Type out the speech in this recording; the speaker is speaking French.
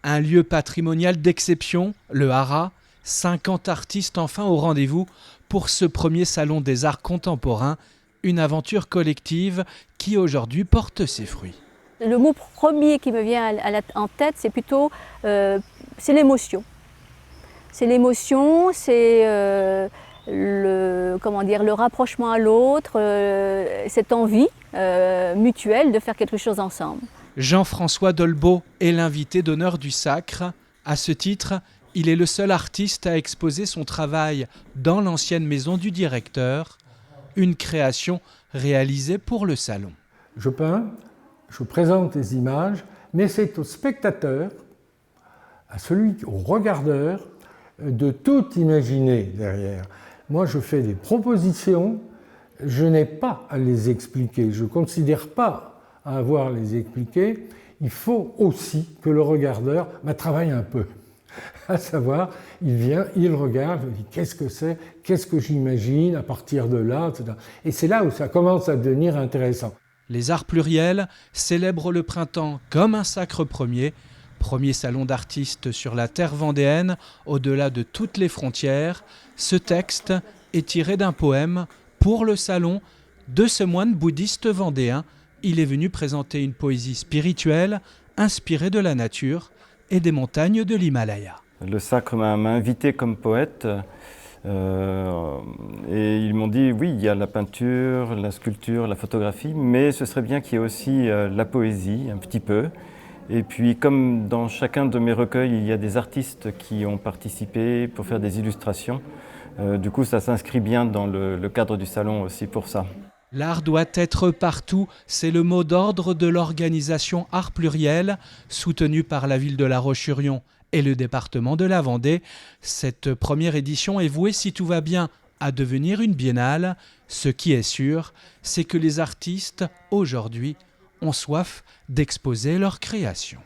Un lieu patrimonial d'exception, le Haras, 50 artistes enfin au rendez-vous pour ce premier salon des arts contemporains, une aventure collective qui aujourd'hui porte ses fruits. Le mot premier qui me vient en tête, c'est plutôt c'est l'émotion. C'est l'émotion, c'est le rapprochement à l'autre, cette envie mutuelle de faire quelque chose ensemble. Jean-François Dolbeau est l'invité d'honneur du Sacre. À ce titre, il est le seul artiste à exposer son travail dans l'ancienne maison du directeur, une création réalisée pour le salon. Je peins, je présente les images, mais c'est au spectateur, au regardeur, de tout imaginer derrière. Moi, je fais des propositions, je n'ai pas à les expliquer, je ne considère pas à avoir à les expliquer. Il faut aussi que le regardeur travaille un peu. À savoir, il vient, il regarde, il dit qu'est-ce que c'est, qu'est-ce que j'imagine à partir de là, etc. Et c'est là où ça commence à devenir intéressant. Les Arts Pluriels célèbrent le printemps comme un sacre premier. Premier salon d'artistes sur la terre vendéenne, au-delà de toutes les frontières. Ce texte est tiré d'un poème pour le salon de ce moine bouddhiste vendéen. Il est venu présenter une poésie spirituelle inspirée de la nature et des montagnes de l'Himalaya. Le Sacre m'a invité comme poète et ils m'ont dit oui, il y a la peinture, la sculpture, la photographie, mais ce serait bien qu'il y ait aussi la poésie un petit peu. Et puis comme dans chacun de mes recueils, il y a des artistes qui ont participé pour faire des illustrations, du coup ça s'inscrit bien dans le cadre du salon aussi pour ça. L'art doit être partout, c'est le mot d'ordre de l'organisation Arts Pluriels, soutenue par la ville de La Roche-sur-Yon et le département de la Vendée. Cette première édition est vouée, si tout va bien, à devenir une biennale. Ce qui est sûr, c'est que les artistes, aujourd'hui, ont soif d'exposer leurs créations.